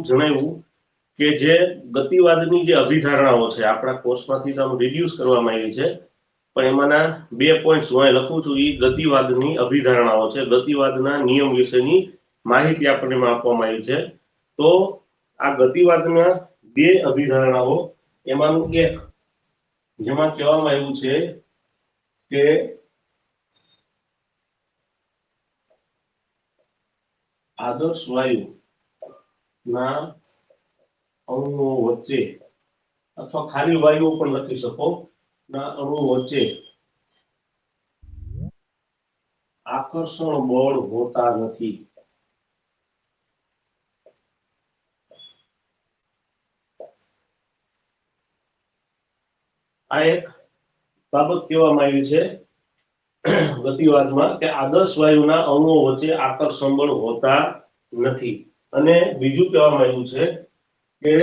જણાવ્યું કે જે ગતિવાદની જે અભિધારણાઓ છે આપણા કોર્સમાંથી તો રિડ્યુસ કરવામાં આવી છે, પણ એમાંના 2 પોઈન્ટ્સ હું અહીં લખું છું. એ ગતિવાદની અભિધારણાઓ છે, ગતિવાદના નિયમ વિશેની માહિતી આપણને આપવામાં આવી છે. તો આ ગતિવાદના 2 અભિધારણાઓ, એમાંનું એક જેમાં કહેવામાં આવ્યું છે કે આદર્શ વાયુ ના અણુઓ વચ્ચે અથવા ખાલી વાયુઓ પણ લખી શકો ના અણુઓ વચ્ચે આકર્ષણ બળ હોતા નથી. આ એક બાબત કહેવામાં આવી છે ગતિવાદમાં કે આદર્શ વાયુના અણુઓ વચ્ચે આકર્ષણ બળ હોતા નથી. અને બીજું કહેવામાં આવ્યું છે કે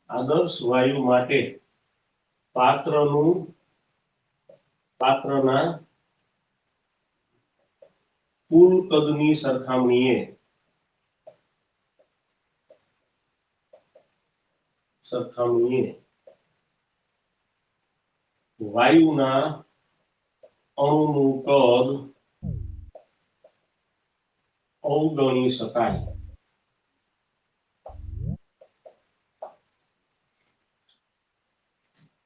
આદર્શ વાયુ માટે પાત્રના કુલ કદની સરખામણીએ વાયુના અણુનું કદ અવગણી શકાય.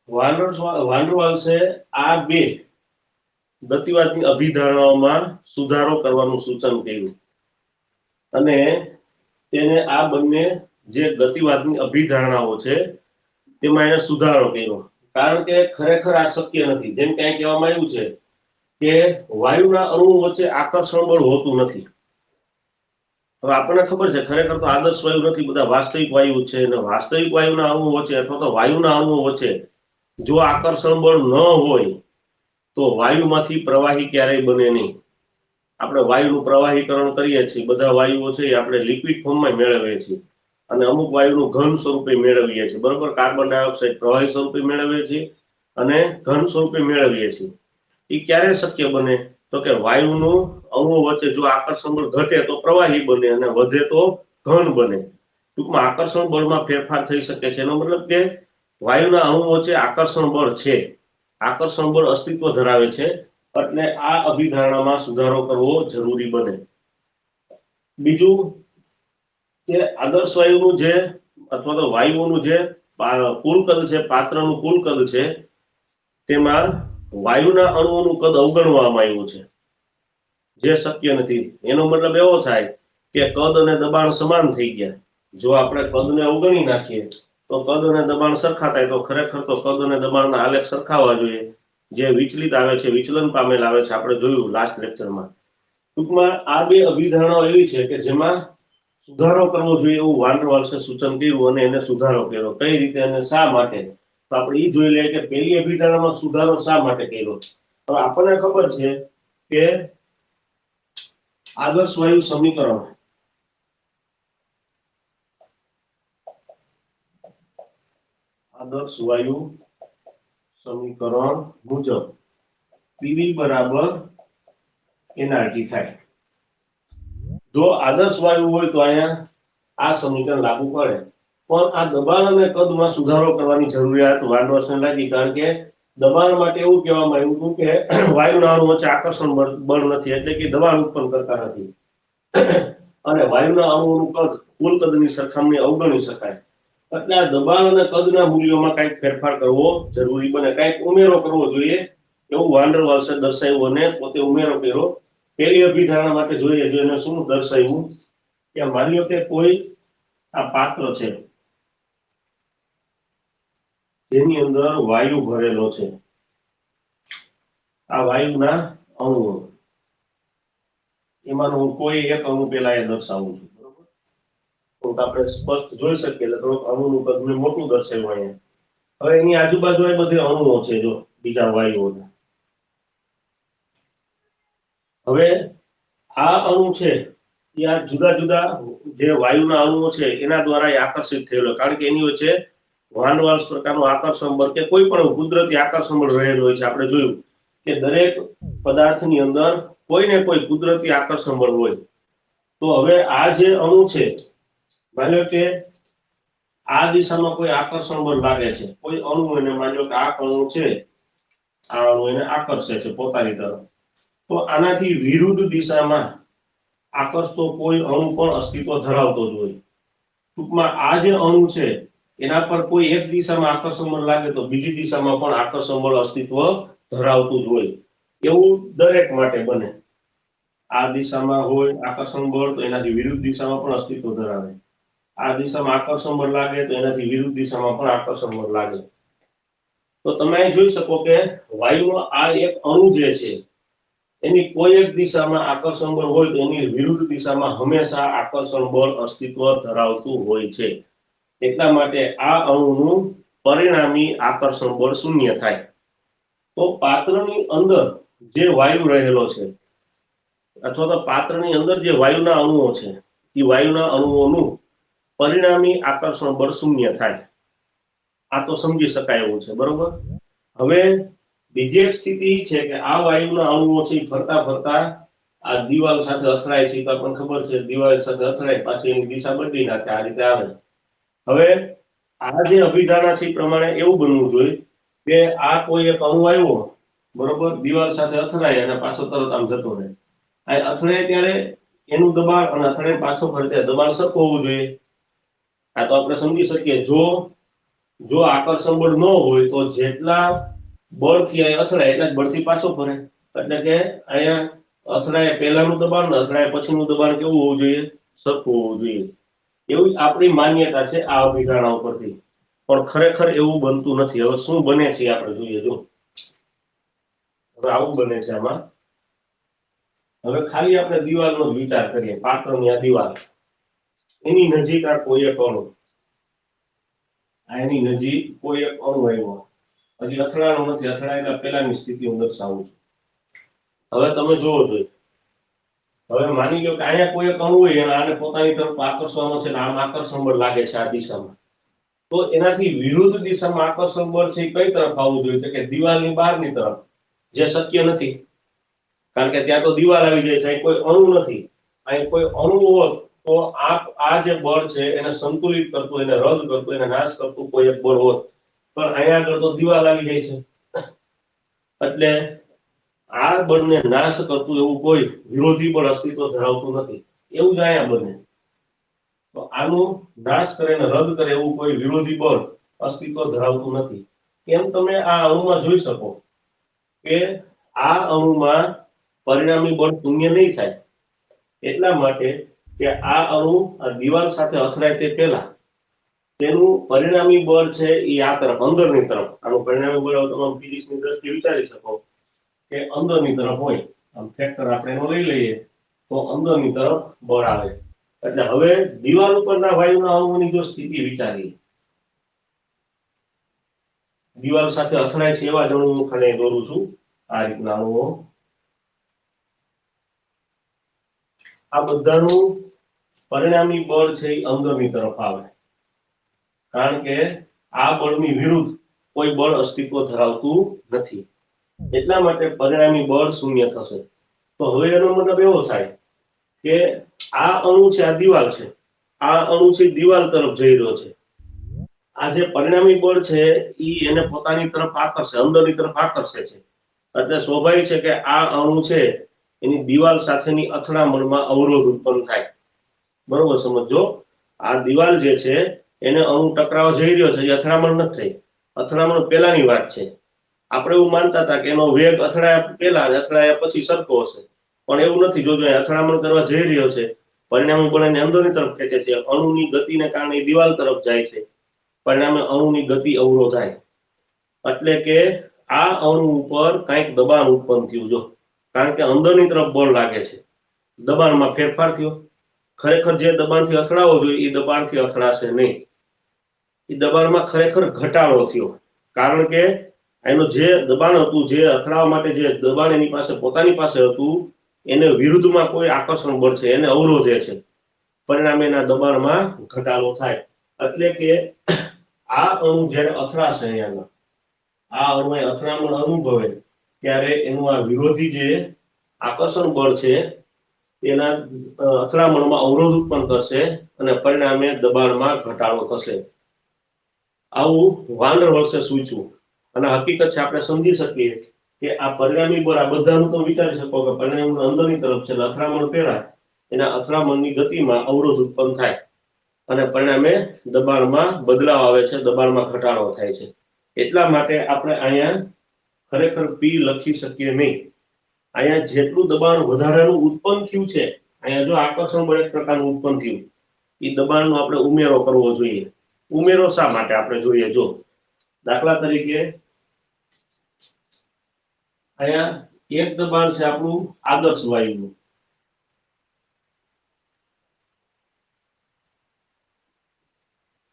વાંડરવાલ્સે આ 2 ગતિવાદની અભિધારણાઓમાં સુધારો કરવાનું સૂચન કર્યું અને તેને આ બંને જે ગતિવાદની અભિધારણાઓ છે તેમાં એને સુધારો કર્યો. કારણ કે ખરેખર આ શક્ય નથી. જેમ કે કહેવામાં આવ્યું છે કે વાયુના અણુઓ વચ્ચે આકર્ષણ બળ હોતું નથી. હવે આપણને ખબર છે ખરેખર તો આદર્શ વાયુ નથી, બધા વાસ્તવિક વાયુ છે. અને વાસ્તવિક વાયુના અણુઓ વચ્ચે અથવા તો વાયુના અણુઓ વચ્ચે જો આકર્ષણ બળ ન હોય તો વાયુમાંથી પ્રવાહી ક્યારેય બને નહીં. આપણે વાયુનું પ્રવાહીકરણ કરીએ છીએ, બધા વાયુઓ છે આપણે લિક્વિડ ફોર્મમાં મેળવીએ છીએ અને અમુક વાયુનું ઘન સ્વરૂપે મેળવીએ છીએ. બરોબર, કાર્બન ડાયોક્સાઇડ પ્રવાહી સ્વરૂપે મેળવીએ છીએ અને ઘન સ્વરૂપે મેળવીએ છીએ. એ ક્યારે શક્ય બને? તો કે વાયુનું અણુઓ વચ્ચે જો આકર્ષણ બળ ઘટે તો પ્રવાહી બને અને વધે તો ઘન બને. ટૂંકમાં આકર્ષણ બળમાં ફેરફાર થઈ શકે છે. એનો મતલબ કે વાયુના અણુઓ વચ્ચે આકર્ષણ બળ છે, આકર્ષણ બળ અસ્તિત્વ ધરાવે છે. એટલે આ અભિધારણામાં સુધારો કરવો જરૂરી બને. બીજું કે આદર્શ વાયુનું જે અથવા તો વાયુઓનું જે કુલ કદ છે, પાત્રનું કુલ કદ છે, તેમાં વાયુના અણુઓનું કદ અવગણવામાં આવ્યું છે, જે શક્ય નથી. એનો મતલબ એવો થાય કે કદ અને દબાણ સમાન થઈ ગયા. જો આપણે કદને અવગણી નાખીએ તો કદ અને દબાણ સરખા થાય, તો ખરેખર તો કદ અને દબાણના આલેખ સરખાવવા જોઈએ. જે વિચલિત આવે છે, વિચલન પામેલ આવે છે, આપણે જોયું લાસ્ટ લેક્ચરમાં. ટૂંકમાં આ 2 અભિધારણાઓ એવી છે કે જેમાં સુધારો કરવો જોઈએ એવું વાંડરવાલ્સે સૂચન કર્યું અને એને સુધારો કર્યો. કઈ રીતે અને શા માટે? તો આપણે એ જોઈ લઈએ કે પહેલી અભિધારણામાં સુધારો શા માટે કર્યો. હવે આપણને ખબર છે કે આદર્શ વાયુ સમીકરણ મુજબ PV બરાબર nRT થાય. જો આદર્શ વાયુ હોય તો અહીંયા આ સમીકરણ લાગુ પડે, પણ આ દબાણ અને કદમાં સુધારો કરવાની જરૂરિયાત વાંડરવાલ્સને લાગી. કારણ કે દબાણ માટે એવું કહેવામાં આવ્યું હતું કે વાયુના અણુ વચ્ચે આકર્ષણ બળ નથી, એટલે કે દબાણ ઉત્પન્ન કરતા નથી અને વાયુના અણુઓનું કદ કુલ કદની સરખામણીએ અવગણી શકાય. એટલે આ દબાણ અને કદના મૂલ્યોમાં કંઈક ફેરફાર કરવો જરૂરી બને, કંઈક ઉમેરો કરવો જોઈએ એવું વાંડરવાલ્સે દર્શાવ્યું અને પોતે ઉમેરો કર્યો. પહેલી અભિધારણા માટે જોઈએ જો એને શું દર્શાવ્યું કે માની લો કે કોઈ આ પાત્ર છે જેની અંદર વાયુ ભરેલો છે. આ વાયુના અણુઓ, એમાંનો હું કોઈ એક અણુ પેલા એ દર્શાવું છું. બરોબર, તો આપણે સ્પષ્ટ જોઈ શકીએ એટલે થોડુંક અણુનું કદ મેં મોટું દર્શાવ્યું અહીંયા. હવે એની આજુબાજુ એ બધી અણુઓ છે, જો બીજા વાયુઓના. હવે આ અણુ છે એ આ જુદા જુદા જે વાયુના અણુઓ છે એના દ્વારા આકર્ષિત થયેલો, કારણ કે એની વચ્ચે વાંડરવાલ્સ પ્રકારનું આકર્ષણ બળ કે કોઈ પણ કુદરતી આકર્ષણ બળ રહેલું હોય છે. આપણે જોયું કે દરેક પદાર્થની અંદર કોઈ ને કોઈ કુદરતી આકર્ષણ બળ હોય. તો હવે આ જે અણુ છે, માની લો કે આ દિશામાં કોઈ આકર્ષણ બળ લાગે છે, કોઈ અણુ એને માની લો કે આ અણુ છે, આ અણુ એને આકર્ષે છે પોતાની તરફ, તો આનાથી વિરુદ્ધ દિશામાં આકર્ષતો કોઈ અણુ પણ અસ્તિત્વ ધરાવતો જ હોય. ટૂંકમાં આ જે અણુ છે એના પર કોઈ એક દિશામાં આકર્ષણ બળ લાગે તો બીજી દિશામાં પણ આકર્ષણ બળ અસ્તિત્વ ધરાવતું જ હોય. એવું દરેક માટે બને. આ દિશામાં હોય આકર્ષણ બળ તો એનાથી વિરુદ્ધ દિશામાં પણ અસ્તિત્વ ધરાવે. આ દિશામાં આકર્ષણ બળ લાગે તો એનાથી વિરુદ્ધ દિશામાં પણ આકર્ષણ બળ લાગે. તો તમે અહીં જોઈ શકો કે વાયુનો આ એક અણુ જે છે એની કોઈ એક દિશામાં આકર્ષણ બળ હોય તો એની વિરુદ્ધ દિશામાં હંમેશા આકર્ષણ બળ અસ્તિત્વ ધરાવતું હોય છે. એટલા માટે આ અણુનું પરિણામી આકર્ષણ બળ શૂન્ય થાય. તો પાત્રની અંદર જે વાયુ રહેલો છે અથવા તો પાત્રની અંદર જે વાયુના અણુઓ છે એ વાયુના અણુઓનું પરિણામી આકર્ષણ બળ શૂન્ય થાય. આ તો સમજી શકાય એવું છે, બરોબર. હવે બીજી એક સ્થિતિ છે કે આ વાયુના અણુઓ છે ફરતા ફરતા આ દિવાલ સાથે અથડાય છે, તો આપણને ખબર છે દિવાલ સાથે અથડાય પાછી એની દિશા બદલી નાખે, આ રીતે આવે. હવે આ જે અભિધારણા છે પ્રમાણે એવું બનવું જોઈએ કે આ કોઈ એક અણુ આવ્યો, બરોબર, દિવાલ સાથે અથડાય અને પાછો તરત આમ જતો રહે. આ અથડાય ત્યારે એનું દબાણ અને અથડાય પાછો ફરે ત્યારે દબાણ સરખું હોવું જોઈએ. આ તો આપણે સમજી શકીએ. જો આકર્ષણ બળ ન હોય તો જેટલા બળથી અહીંયા અથડાય એટલા જ બળથી પાછો ફરે. એટલે કે અહીંયા અથડાય પહેલાનું દબાણ ને અથડાય પછીનું દબાણ કેવું હોવું જોઈએ? સરખું હોવું જોઈએ. એવી આપણી માન્યતા છે આ અભિધારણા ઉપરથી. પણ ખરેખર એવું બનતું નથી. હવે શું બને છે આપણે જોઈએ. જો હવે આવું બને છે આમાં. હવે ખાલી આપણે દિવાલનો જ વિચાર કરીએ. પાત્રની આ દિવાલ, એની નજીક આ કોઈ એક અણુ, એની નજીક કોઈ એક અણુ આવ્યો, હજી અથડાણો નથી, અથડાયેલા પહેલાની સ્થિતિ હું દર્શાવું છું. હવે તમે જોવો જોઈએ. હવે માની લો કે અહીંયા કોઈ એક અણુ હોય અને આને પોતાની તરફ આકર્ષવાનો છે અને આમ આકર્ષણ બળ લાગે છે આ દિશામાં, તો એનાથી વિરુદ્ધ દિશામાં આકર્ષણ બળ છે કઈ તરફ આવવું જોઈએ? કે દિવાલની બહારની તરફ, જે શક્ય નથી. કારણ કે ત્યાં તો દિવાલ આવી જાય છે, અહીં કોઈ અણુ નથી. અહીં કોઈ અણુ હોત તો આ જે બળ છે એને સંતુલિત કરતું, એને રદ કરતું, એને નાશ કરતું કોઈ એક બળ હોત. પણ અહીંયા આગળ તો દિવાલ આવી જાય છે, એટલે આ બળને નાશ કરતું એવું કોઈ વિરોધી બળ અસ્તિત્વ ધરાવતું નથી. એવું જ અહીંયા બને. તો આનું નાશ કરે ને રદ કરે એવું કોઈ વિરોધી બળ અસ્તિત્વ ધરાવતું નથી. કેમ તમે આ અણુમાં જોઈ શકો કે આ અણુમાં પરિણામી બળ શૂન્ય નહીં થાય. એટલા માટે કે આ અણુ આ દિવાલ સાથે અથડાય તે પહેલા તેનું પરિણામી બળ છે એ આ તરફ, અંદરની તરફ. આનું પરિણામી બળ તમે ફિઝિક્સની દ્રષ્ટિએ વિચારી શકો કે અંદરની તરફ હોય. આમ ફેક્ટર આપણે એનો લઈ લઈએ તો અંદરની તરફ બળ આવે. એટલે હવે દિવાલ ઉપરના વાયુના અણુઓની જો સ્થિતિ વિચારીએ, દિવાલ સાથે અથડાય છે એવા જ અણુ હું ખાલી દોરું છું. આ રીતના અણુઓ, આ બધાનું પરિણામી બળ છે એ અંદરની તરફ આવે. કારણ કે આ બળની વિરુદ્ધ કોઈ બળ અસ્તિત્વ ધરાવતું નથી. એટલા માટે પરિણામી બળ શૂન્ય થશે. તો હવે એનો મતલબ એવો થાય કે આ અણુ છે, આ દિવાલ છે, આ અણુ છે દિવાલ તરફ જઈ રહ્યો છે. આ જે પરિણામી બળ છે એ એને પોતાની તરફ આકર્ષે, અંદરની તરફ આકર્ષે છે. એટલે સ્વાભાવિક છે કે આ અણુ છે એની દિવાલ સાથેની અથડામણમાં અવરોધ ઉત્પન્ન થાય. બરોબર સમજો. આ દિવાલ જે છે એને અણુ ટકરાવા જઈ રહ્યો છે, એ અથડામણ નથી થઈ. અથડામણ પહેલાની વાત છે. આપણે એવું માનતા હતા કે એનો વેગ અથડાયા પહેલા અને અથડાયા પછી સરખો હશે, પણ એવું નથી. જોજો અથડામણ કરવા જઈ રહ્યો છે, પરિણામી બળ એને અંદરની તરફ ખેંચે છે. અણુની ગતિને કારણે દિવાલ તરફ જાય છે, પરિણામે અણુની ગતિ અવરોધાય. એટલે કે આ અણુ ઉપર કંઈક દબાણ ઉત્પન્ન થયું. જો કારણ કે અંદરની તરફ બળ લાગે છે, દબાણમાં ફેરફાર થયો. ખરેખર જે દબાણથી અથડાવો જોઈએ એ દબાણથી અથડાશે નહીં. એ દબાણમાં ખરેખર ઘટાડો થયો. કારણ કે એનું જે દબાણ હતું, જે અથડાવા માટે જે દબાણ એની પાસે પોતાની પાસે હતું, એને વિરુદ્ધમાં કોઈ આકર્ષણ બળ છે એને અવરોધે છે. પરિણામે એના દબાણમાં ઘટાડો થાય. એટલે કે આ અણુ જ્યારે અથડાશે, અહીંયા આ અણુ અથડામણ અનુભવે ત્યારે એનું આ વિરોધી જે આકર્ષણ બળ છે તેના અથડામણમાં અવરોધ ઉત્પન્ન કરશે અને પરિણામે દબાણમાં ઘટાડો થશે. આવું વાન ડર વાલ્સે સૂચવ્યું. અને હકીકત છે આપણે સમજી શકીએ કે આ પરિણામી બળ આ બધાનું તો વિચારી શકો કે પરિણામ અંદરની તરફ છે, અથડામણ પહેલા એના અથડામણની ગતિમાં અવરોધ ઉત્પન્ન થાય અને પરિણામે દબાણમાં બદલાવ આવે છે, દબાણમાં ઘટાડો થાય છે. એટલા માટે આપણે અહીંયા ખરેખર પી લખી શકીએ નહીં. અહીંયા જેટલું દબાણ વધારાનું ઉત્પન્ન થયું છે, અહીંયા જો આકર્ષણ બળ એક પ્રકારનું ઉત્પન્ન થયું, એ દબાણનો આપણે ઉમેરો કરવો જોઈએ. ઉમેરો શા માટે આપણે જોઈએ? જો દાખલા તરીકે અહીંયા એક દબાણ છે આપણું આદર્શ વાયુનું,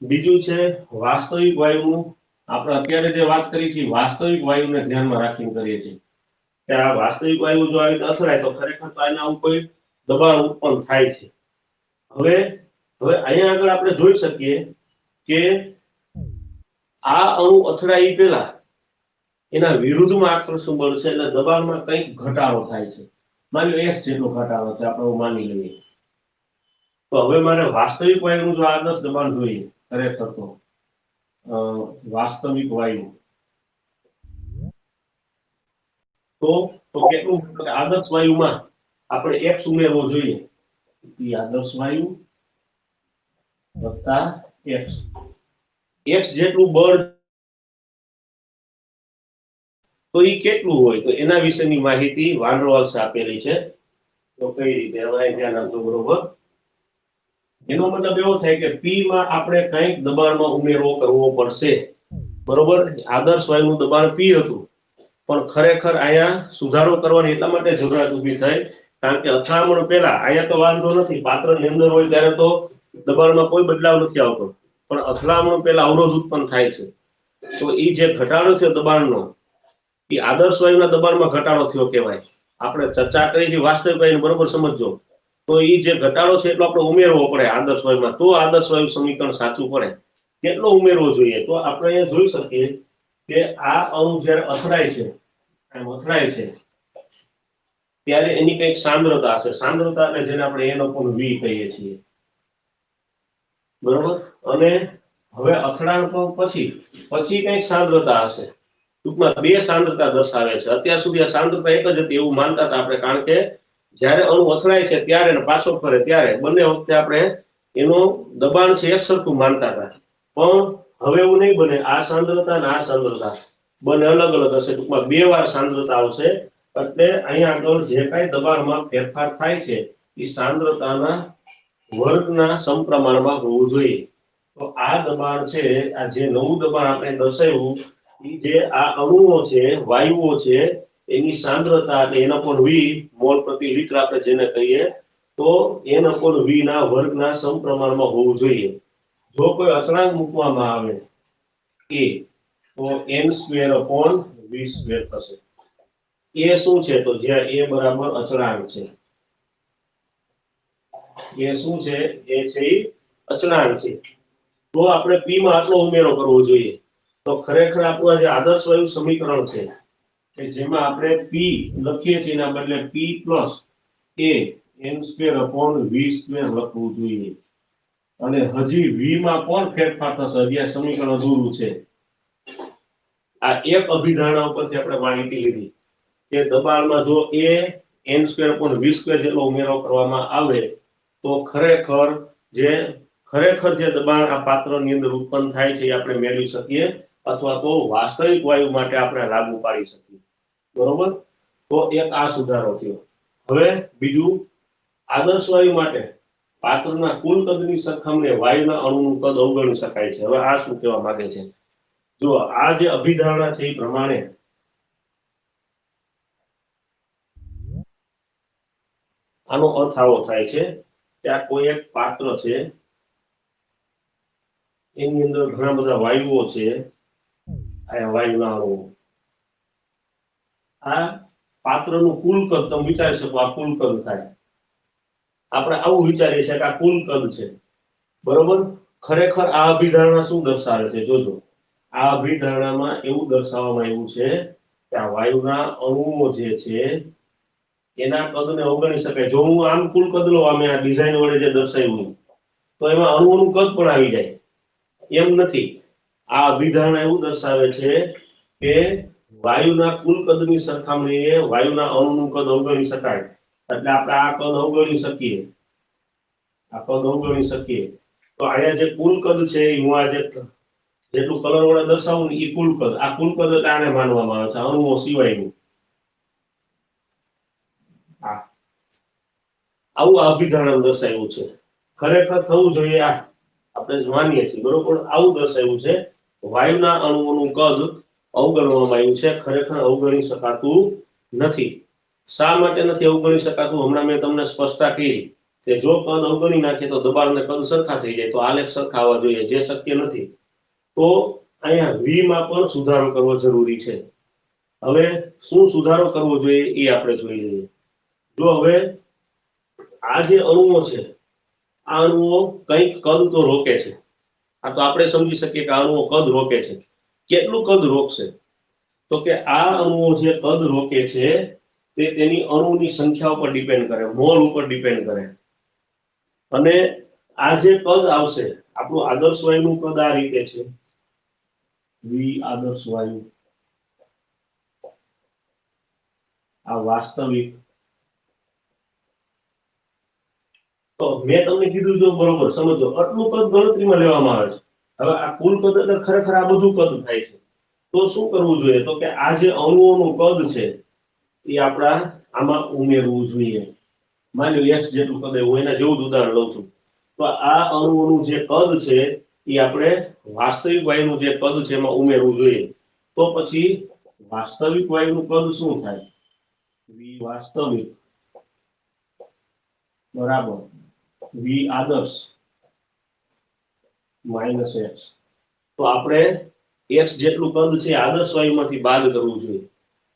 બીજું છે વાસ્તવિક વાયુનું. આપણે અત્યારે જે વાત કરી છે વાસ્તવિક વાયુને ધ્યાનમાં રાખીને કરીએ છીએ કે આ વાસ્તવિક વાયુ જો આવી અથડાય તો ખરેખર તો આના ઉપર કોઈ દબાણ ઉત્પન્ન થાય છે. હવે અહીંયા આગળ આપણે જોઈ શકીએ કે આ અણુ અથડાય પહેલા એના વિરુદ્ધમાં આકર્ષણ બળ છે, એટલે દબાણમાં કંઈક ઘટાડો થાય છે. માની લો એક જેટલો ઘટાડો છે, આપણે માની લઈએ. તો હવે મારે વાસ્તવિક વાયુનું જો આદર્શ દબાણ જોઈએ, ખરેખર તો વાસ્તવિક વાયુ તો કેટલું? આદર્શ વાયુમાં આપણે x ઉમેરવો જોઈએ. આદર્શ વાયુ વત્તા x જેટલું બળ તો એ કેટલું હોય, તો એના વિશેની માહિતી વાન ડર વાલ્સે આપેલી છે. તો કઈ રીતે હવે ધ્યાન આપજો. બરોબર, એનો મતલબ એવો થાય કે પી માં આપણે કંઈક દબાણમાં ઉમેરો કરવો પડશે. બરોબર, આદર્શ વાયુનું દબાણ પી હતું, પણ ખરેખર અહીંયા સુધારો કરવાની એટલા માટે જરૂરિયાત ઊભી થઈ કારણ કે અથડામણ પહેલા અહીંયા તો વાંધો નથી, પાત્રની અંદર હોય ત્યારે તો દબાણમાં કોઈ બદલાવ નથી આવતો, પણ અથડામણ પહેલા અવરોધ ઉત્પન્ન થાય છે. તો એ જે ઘટાડો છે દબાણનો, એ આદર્શ વાયુના દબાણમાં ઘટાડો થયો કહેવાય. આપણે ચર્ચા કરી છે વાસ્તવિક વાયુને, બરોબર સમજજો. તો એ જે ઘટાડો છે એટલો આપણે ઉમેરવો પડે આદર્શ વાયુમાં, તો આદર્શ વાયુ સમીકરણ સાચું પડે. કેટલો ઉમેરવો જોઈએ? તો આપણે અહીંયા જોઈ શકીએ કે આ અણુ જ્યારે અથડાય છે ત્યારે એની કંઈક સાંદ્રતા હશે. સાંદ્રતા એટલે જેને આપણે n/v કહીએ છીએ. બરોબર, અને હવે અથડાણ પછી કંઈક સાંદ્રતા હશે. ટૂંકમાં બે સાંદ્રતા દર્શાવે છે. અત્યાર સુધી આ સાંદ્રતા એક જ હતી એવું માનતા હતા આપણે, કારણ કે જ્યારે અણુ અથડાય છે ત્યારે ને પાછો ફરે ત્યારે બંને વખતે આપણે એનું દબાણ છે એક સરખું માનતા હતા. પણ હવે એવું નહીં બને. આ સાંદ્રતા અને આ સાંદ્રતા બંને અલગ અલગ હશે. ટૂંકમાં બે વાર સાંદ્રતા આવશે. એટલે અહીંયા આગળ જે કાંઈ દબાણમાં ફેરફાર થાય છે એ સાંદ્રતાના વર્ગના સમપ્રમાણમાં હોવું જોઈએ. તો આ દબાણ છે, આ જે નવું દબાણ આપણે દર્શાવ્યું, જે આ અણુઓ છે, વાયુઓ છે, એની સાંદ્રતા એટલે n/v મોલ પ્રતિ લિટર આપણે જેને કહીએ, તો n/v ના વર્ગના સમપ્રમાણમાં હોવું જોઈએ. જો કોઈ અચળાંક મૂકવામાં આવે a, તો n²/v² થશે. એ શું છે? તો જ્યાં a બરાબર અચળાંક છે, એ શું છે? એ છે અચળાંક છે. તો આપણે p માં આટલો ઉમેરો કરવો જોઈએ. તો ખરેખર આપણું જે આદર્શ વાયુ સમીકરણ છે કે જેમાં આપણે p લખીએ છીએ એના બદલે p + a n²/v² લખવું જોઈએ. અને હજી v માં પણ ફેરફાર થશે. હજી આ સમીકરણ અધૂરું છે. આ એક અભિધારણા ઉપરથી આપણે માહિતી લીધી કે દબાણમાં જો a n²/v² જેટલો ઉમેરો કરવામાં આવે તો ખરેખર જે દબાણ આ પાત્રની અંદર ઉત્પન્ન થાય છે એ આપણે મેળવી શકીએ, અથવા તો વાસ્તવિક વાયુ માટે આપણે લાગુ પાડી શકીએ. બરોબર, તો એક આ સુધારો થયો. હવે બીજું, આદર્શ વાયુ માટે પાત્રના કુલ કદની સરખામણીએ વાયુના અણુનું કદ અવગણી શકાય છે. હવે આ શું કહેવા માંગે છે? જો આ જે અભિધારણા છે એ પ્રમાણે આનો અર્થ આવો થાય છે કે આ કોઈ એક પાત્ર છે, એની અંદર ઘણા બધા વાયુઓ છે. આ વાયુના અણુઓ, આ પાત્રનું કુલ કદ તમે વિચારી શકો, આ કુલ કદ થાય. આપણે આવું વિચારીએ છીએ કે આ કુલ કદ છે. બરોબર, ખરેખર આ અભિધારણા શું દર્શાવે છે? જોજો, આ અભિધારણામાં એવું દર્શાવવામાં આવ્યું છે કે આ વાયુના અણુઓ જે છે એના કદને અવગણી શકાય. જો હું આમ કુલ કદ લઉં, આમે આ ડિઝાઇન વડે જે દર્શાવ્યું, તો એમાં અણુઓનું કદ પણ આવી જાય. એમ નથી. આ અભિધારણા એવું દર્શાવે છે કે વાયુના કુલ કદની સરખામણીએ વાયુના અણુનું કદ અવગણી શકાય. એટલે આપણે આ કદ અવગણી શકીએ. આ કદ અવગણી શકીએ. તો અહીંયા જે કુલ કદ છે, હું આ જેટલું કલર વડે દર્શાવું ને એ કુલ કદ. આ કુલ કદ એટલે આને માનવામાં આવે છે, અણુઓ સિવાયનું. આવું આ અભિધારણા દર્શાવ્યું છે. ખરેખર થવું જોઈએ આ આપણે માનીએ છીએ, બરોબર. આવું દર્શાવ્યું છે, વાયુના અણુઓનું કદ અવગણવામાં આવ્યું છે. ખરેખર અવગણી શકાતું નથી. શા માટે નથી અવગણી શકાતું? હમણાં મેં તમને સ્પષ્ટતા કરી કે જો કદ અવગણી નાખે તો દબાણ અને કદ સરખા થઈ જાય, તો આલેખ સરખા આવવા જોઈએ, જે શક્ય નથી. તો અહીંયા v માં પણ સુધારો કરવો જરૂરી છે. હવે શું સુધારો કરવો જોઈએ એ આપણે જોઈ લઈએ. જો હવે આ જે અણુઓ છે, આ અણુઓ કંઈક કદ તો રોકે છે. આ તો આપણે સમજી શકીએ કે અણુઓ કદ રોકે છે. કેટલું કદ રોકશે? તો કે આ અણુઓ જે કદ રોકે છે તે તેની અણુની સંખ્યા ઉપર ડિપેન્ડ કરે, મોલ ઉપર ડિપેન્ડ કરે. અને આ જે કદ આવશે, આપણું આદર્શ વાયુનું કદ આ રીતે છે, v આદર્શ વાયુ. આ વાસ્તવિક. તો મેં તમને કીધું, જો બરોબર સમજો, આટલું કદ ગણતરીમાં લેવામાં આવે છે. હવે આ કુલ કદ એટલે ખરેખર આ બધું કદ થાય છે. તો શું કરવું જોઈએ? તો કે આ જે અણુઓનું કદ છે એ આપણા આમાં ઉમેરવું જોઈએ. માની લો x જેટલું કદ, હું એના જેવું જ ઉદાહરણ લઉં છું. તો આ અણુઓનું જે કદ છે એ આપણે વાસ્તવિક વાયુનું જે કદ છે એમાં ઉમેરવું જોઈએ. તો પછી વાસ્તવિક વાયુનું કદ શું થાય? v વાસ્તવિક બરાબર v આદર્શ માઇનસ x. તો આપણે x જેટલું કદ છે આદર્શ વાયુમાંથી બાદ કરવું જોઈએ.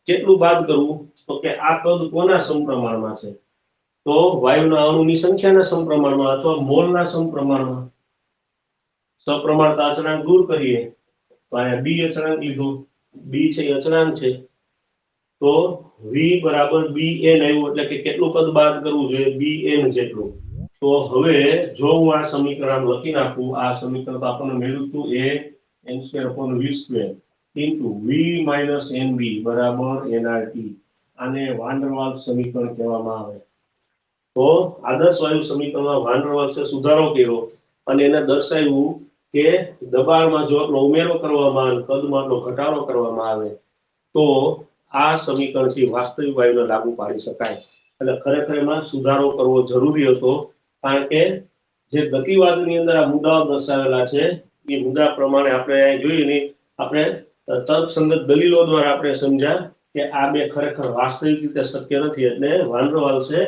કેટલું બાદ કરવું? તો કે આ કદ કોના સમપ્રમાણમાં છે? તો વાયુના અણુની સંખ્યાના સમપ્રમાણમાં અથવા મોલના સમપ્રમાણમાં. સપ્રમાણતા અચળાંક દૂર કરીએ તો અહીંયા b અચળાંક લીધું. b છે એ અચળાંક છે. તો v બરાબર bn આવ્યું, એટલે કે કેટલું કદ બાદ કરવું જોઈએ? bn જેટલું. તો હવે જો હું આ સમીકરણ લખી નાખું, આ સમીકરણ આપણને મળ્યું હતું a n2/v² into v minus nb બરાબર nRT. આને વાન ડર વાલ્સ સમીકરણ કહેવામાં આવે. તો આદર્શ વાયુ સમીકરણમાં વાન ડર વાલ્સે સુધારો કર્યો અને એને દર્શાવ્યું કે દબાણમાં જો આટલો ઉમેરો કરવામાં આવે, કદમાં આટલો ઘટાડો કરવામાં આવે, તો આ સમીકરણથી વાસ્તવિક વાયુને લાગુ પાડી શકાય. એટલે ખરેખર એમાં સુધારો કરવો જરૂરી હતો, કારણ કે જે ગતિવાદની અંદર આ મુદ્દાઓ દર્શાવેલા છે એ મુદ્દા પ્રમાણે આપણે અહીં જોઈએ ને, આપણે તર્કસંગત દલીલો દ્વારા આપણે સમજ્યા કે આ બે ખરેખર વાસ્તવિક રીતે શક્ય નથી. એટલે વાન ડર વાલ્સે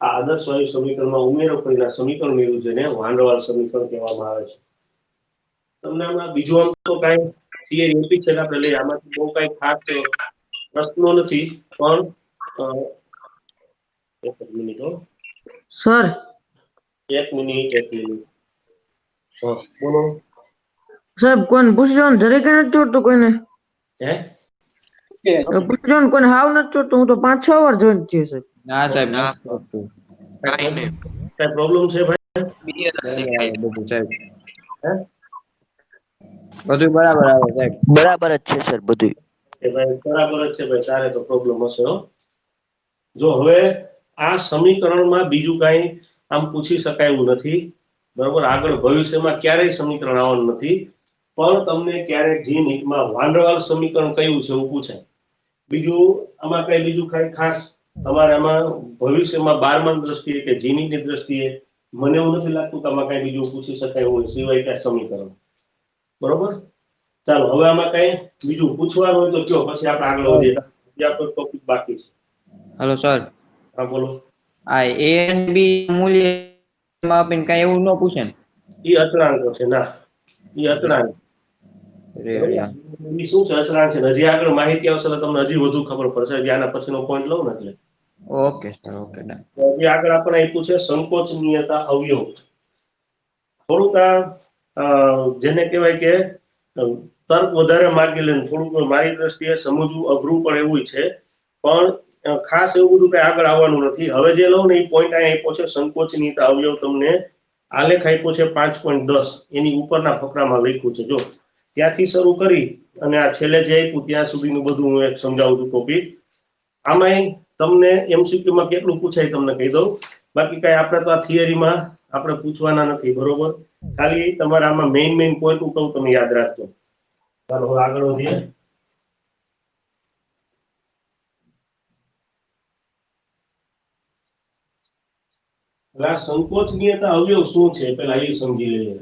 આ આદર્શ વાયુ સમીકરણમાં ઉમેરો કરીને સમીકરણ મેળવ્યું, જેને વાન ડર વાલ્સ સમીકરણ કહેવામાં આવે છે. તમને હમણાં બીજું આમ તો કાંઈ થિયરી આપી છે આપણે લઈએ, આમાંથી બહુ કાંઈ ખાસ પ્રશ્નો નથી, પણ એક મિનિટ સર, એક મિનિટ. બોલો સાહેબ કોઈને પૂછજો ને, જરીકે નથી ચોટતું કોઈને. હે પૂછજો ને, કોઈને હાવ નથી ચોટતું. હું તો 5-6 વાર જોઈન થયો સાહેબ. ના સાહેબ નથી ચોટતું. કઈ પ્રોબ્લેમ છે ભાઈ? બધું સાહેબ હે બધું બરાબર આવે સાહેબ. બરાબર જ છે સર બધું. કે ભાઈ બરાબર જ છે ભાઈ, તારે તો પ્રોબ્લેમ હશે હો. જો હવે આ સમીકરણમાં બીજું કાંઈ આમ પૂછી શકાય એવું નથી, બરોબર. આગળ ભવિષ્યમાં ક્યારેય સમીકરણ આવવાનું નથી, પણ તમને ક્યારેક જી નીટમાં વાન ડર વાલ્સ સમીકરણ કયું છે એવું પૂછાય. બીજું આમાં કઈ બીજું કઈ ખાસ તમારે આમાં ભવિષ્યમાં 12મા દ્રષ્ટિએ કે જીનીની દ્રષ્ટિએ મને એવું નથી લાગતું કે આમાં કઈ બીજું પૂછી શકાય એવું સિવાય કે સમીકરણ. બરોબર. ચાલો હવે આમાં કઈ બીજું પૂછવાનું હોય તો કયો, પછી આપણે આગળ વધીએ. બીજા કોઈ ટોપિક બાકી છે? હેલો સર, હા બોલો. આ a અને b મૂલ્યમાં આપીને કઈ એવું ન પૂછે ને? ઈ અચળાંકો છે. ના, ઈ અચળાંક. ઈ શું છે? અચળાંક છે. હજી આગળ માહિતી આવશે એટલે તમને હજી વધુ ખબર પડશે. હજી આના પછીનો પોઈન્ટ લઉં ને એટલે. Okay sir, okay done. હજી આગળ આપણે આપ્યું છે સંકોચનીયતા અવયવ. થોડુંક જેને કહેવાય કે તર્ક વધારે માર્ગી લઈને થોડુંક મારી દ્રષ્ટિએ સમજવું અઘરું પણ એવું છે, પણ ખાસ એવું બધું કઈ આગળ આવવાનું નથી. હવે જે લઉં ને એ પોઈન્ટ અહીંયા આપ્યો છે, સંકોચનીયતા અવયવ તમને આલેખ આપ્યો છે 5.10, એની ઉપરના ફકરામાં લખ્યું છે. જો ત્યાંથી શરૂ કરી અને આ છેલ્લે જે આપ્યું ત્યાં સુધીનું બધું હું એક સમજાવું છું ટોપિક. આમાં તમને MCQ માં કેટલું પૂછાય તમને કહી દઉં, બાકી કઈ આપણે તો આ થિયરીમાં આપણે પૂછવાના નથી, બરોબર? ખાલી તમારા આમાં મેઇન પોઈન્ટ કહું, તમે યાદ રાખજો. ચાલો હવે આગળ વધીએ. આ સંકોચનીયતા અવયવ શું છે પેલા એ સમજી લઈએ.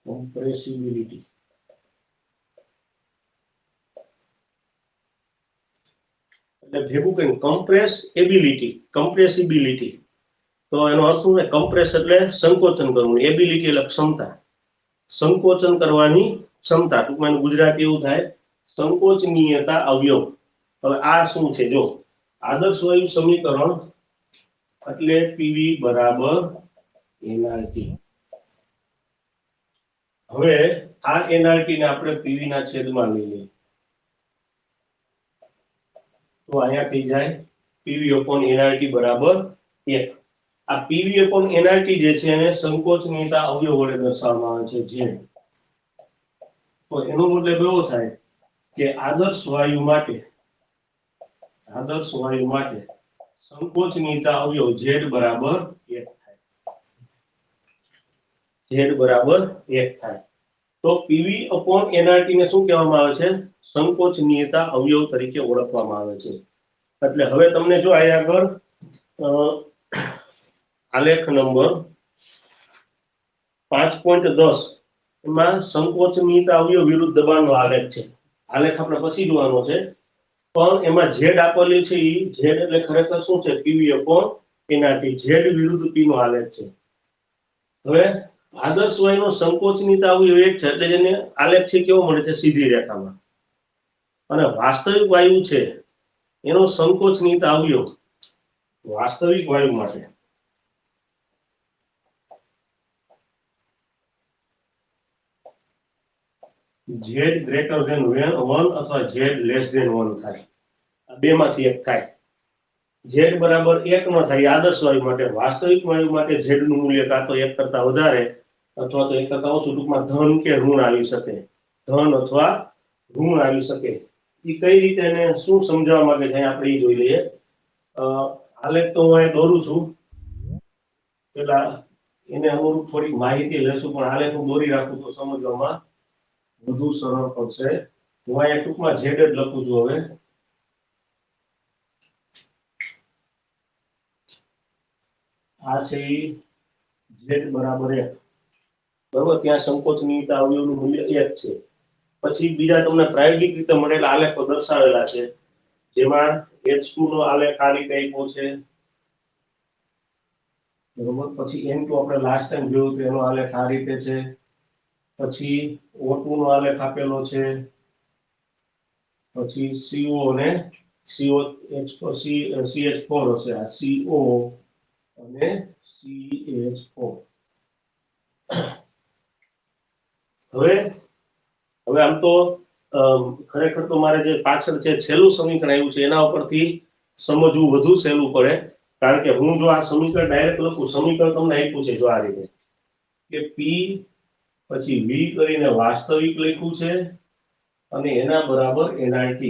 Compressibility. એટલે ભેગું કઈ કમ્પ્રેસિબિલિટી. તો એનો અર્થ શું છે? કમ્પ્રેસ એટલે સંકોચન કરવું, એબિલિટી એટલે ક્ષમતા, સંકોચન કરવાની ક્ષમતા. ટૂંકમાં ગુજરાતી એવું થાય સંકોચનીયતા અવયવ. હવે આ શું છે? જો આદર્શ વાયુ સમીકરણ એટલે PV બરાબર nRT. હવે આ nRT ને આપણે PV ના છેદમાં લઈએ તો અહીંયા થઈ જાય PV upon nRT બરાબર 1. આ PV upon nRT જે છે એને સંકોચનીયતા અવયવ વડે દર્શાવવામાં આવે છે જે. તો એનો મતલબ એવો થાય કે આદર્શ વાયુ માટે સંકોચનીયતા અવયવ Z બરાબર 1 થાય. Z બરાબર 1 થાય. તો PV upon nRT ને શું કહેવામાં આવે છે? સંકોચનીયતા અવયવ તરીકે ઓળખવામાં આવે છે. એટલે હવે તમને જો અહીંયા આગળ આલેખ નંબર 5.10 એમાં સંકોચનીયતા અવયવ વિરુદ્ધ દબાણનો આલેખ છે. આલેખ આપણે પછી જોવાનો છે, પણ એમાં Z આપેલી છે. ઈ Z એટલે ખરેખર શું છે? PV upon nRT. Z વિરુદ્ધ P નો આલેખ છે. હવે આદર્શ વાયુનો સંકોચનીયતા અવયવ 1 છે, એટલે જેને આલેખ છે કેવો મળે છે? સીધી રેખામાં. અને વાસ્તવિક વાયુ છે એનો સંકોચનીયતા અવયવ વાસ્તવિક વાયુ માટે Z greater than 1 અથવા Z less than 1 થાય. આ બેમાંથી એક થાય. Z બરાબર 1 નો થાય આદર્શ વાયુ માટે. વાસ્તવિક વાયુ માટે Z નું મૂલ્ય કાં તો 1 કરતા વધારે અથવા તો 1 કરતા ઓછું, ટૂંકમાં ધન કે ઋણ આવી શકે. ધન અથવા ઋણ આવી શકે. એ કઈ રીતે એને શું સમજાવવા માંગે છે આપણે એ જોઈ લઈએ. આલેખ તો હું અહીં દોરું છું, પેલા એને અનુરૂપ થોડી માહિતી લેશું, પણ આલેખ હું દોરી રાખું તો સમજવામાં વધુ સરળ પડશે. હું અહીંયા ટૂંકમાં Z જ લખું છું. હવે આ છે Z બરાબર 1, બરોબર? ત્યાં સંકોચનીયતા અવયવનું મૂલ્ય 1 છે. પછી બીજા તમને પ્રાયોગિક રીતે મળેલા આલેખો દર્શાવેલા છે, જેમાં H2 નો આલેખ આ રીતે આપ્યો છે, બરોબર? પછી N2 આપણે લાસ્ટ ટાઈમ જોયું તો એનો આલેખ આ રીતે છે. પછી O2 નો આલેખ આપેલો છે. પછી CO અને CH4 હશે, આ CO અને CH4. હવે આમ તો ખરેખર તો મારે જે પાછળ જે છેલ્લું સમીકરણ આવ્યું છે એના ઉપરથી સમજવું વધુ સહેલું પડે, કારણ કે હું જો આ સમીકરણ ડાયરેક્ટ લખું, સમીકરણ તમને આપ્યું છે જો આ રીતે કે P પછી V કરીને વાસ્તવિક લખ્યું છે અને એના બરાબર nRT.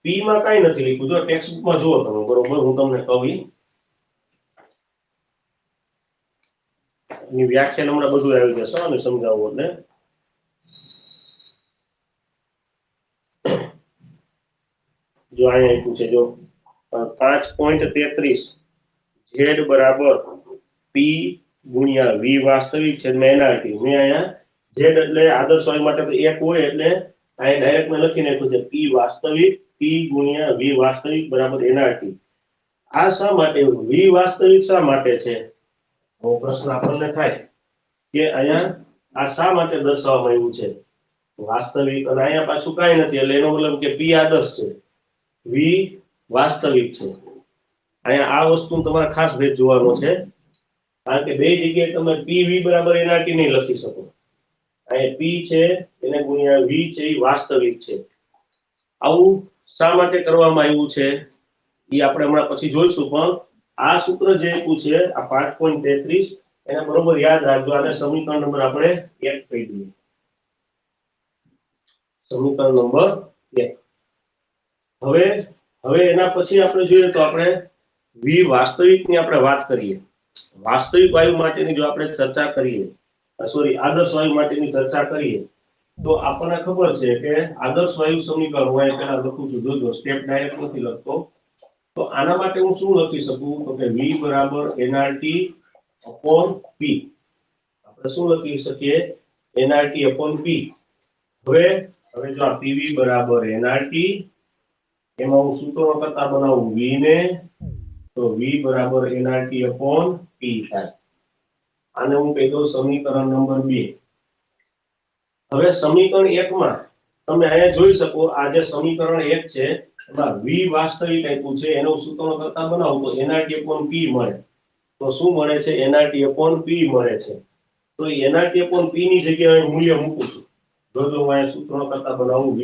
P માં કઈ નથી લખ્યું, જો ટેક્સ્ટ બુકમાં જુઓ તમે, બરોબર? હું તમને કહું એની વ્યાખ્યાન હમણાં બધું આવી જશે અને સમજાવું. એટલે જો અહીંયા આપ્યું છે, જો 5.33 Z બરાબર P ગુણ્યા V વાસ્તવિક છે nRT. મેં અહીંયા Z એટલે આદર્શ વાયુ માટે તો 1 હોય એટલે આ ડાયરેક્ટ મેં લખી નાખ્યું છે p વાસ્તવિક p ગુણ્યા v વાસ્તવિક બરાબર nrt. આ શા માટે v વાસ્તવિક શા માટે છે? તો પ્રશ્ન આપણને થાય કે અહીંયા આ શા માટે દર્શાવવામાં આવ્યું છે વાસ્તવિક, અને અહીંયા પાછું કાંઈ નથી, એટલે એનો મતલબ કે p આદર્શ છે, v વાસ્તવિક છે. અહીંયા આ વસ્તુ તમારે ખાસ ભેદ જોવાનો છે, કારણ કે બે જગ્યાએ તમે pv બરાબર nrt નહીં લખી શકો. અહીંયા p છે એને ગુણ્યા v છે એ વાસ્તવિક છે. આવું શા માટે કરવામાં આવ્યું છે એ આપણે હમણાં પછી જોઈશું, પણ આ સૂત્ર જે આપ્યું છે આ 5.33 એને બરોબર યાદ રાખજો. આને સમીકરણ નંબર આપણે 1 કહી દઈએ. સમીકરણ નંબર 1. હવે એના પછી આપણે જોઈએ તો આપણે v વાસ્તવિક ની આપણે વાત કરીએ. વાસ્તવિક વાયુ માટેની જો આપણે ચર્ચા કરીએ, સોરી આદર્શ વાયુ માટેની ચર્ચા કરીએ, તો આપણને ખબર છે કે આદર્શ વાયુ સમીકરણ હું અહીં પહેલા લખું છું, જોજો સ્ટેપ ડાયરેક્ટ નથી લખતો. તો આના માટે હું શું લખી શકું? તો કે v બરાબર nrt upon p. આપણે શું લખી શકીએ? nrt upon p. હવે જો આ pv બરાબર nrt, એમાં હું સૂત્રો કરતા બનાવું v ને, તો v બરાબર nrt upon p થાય. આને હું કહી દઉં સમીકરણ નંબર 2. હવે સમીકરણ 1 માં તમે અહીંયા જોઈ શકો, આ જે સમીકરણ 1 છે એમાં v વાસ્તવિક આપ્યું છે, એનો સૂત્રો કરતા બનાવું તો nrt upon p મળે. તો શું મળે છે? nrt upon p મળે છે. તો nrt upon p ની જગ્યાએ મૂલ્ય મૂકું છું. જો હું અહીંયા સૂત્રો કરતા બનાવું, v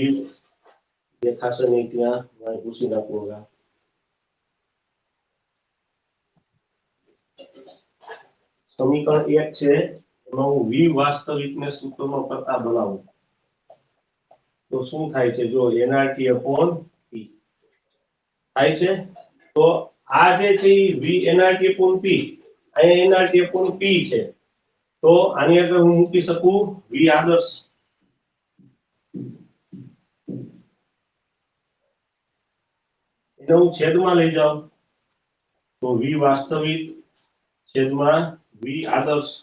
દેખાશે નહીં ત્યાં, હું પૂછી નાખું. સમીકરણ 1 છે એમાં હું v વાસ્તવિક ને સૂત્રમાં કરતા બનાવું તો શું થાય છે? જો nrt upon p થાય છે. તો આ જે છે v nrt upon p, અહીંયા nrt upon p છે, તો આની અંદર હું મૂકી શકું v આદર્શ. એને હું છેદમાં લઈ જાઉં તો v વાસ્તવિક છેદમાં v આદર્શ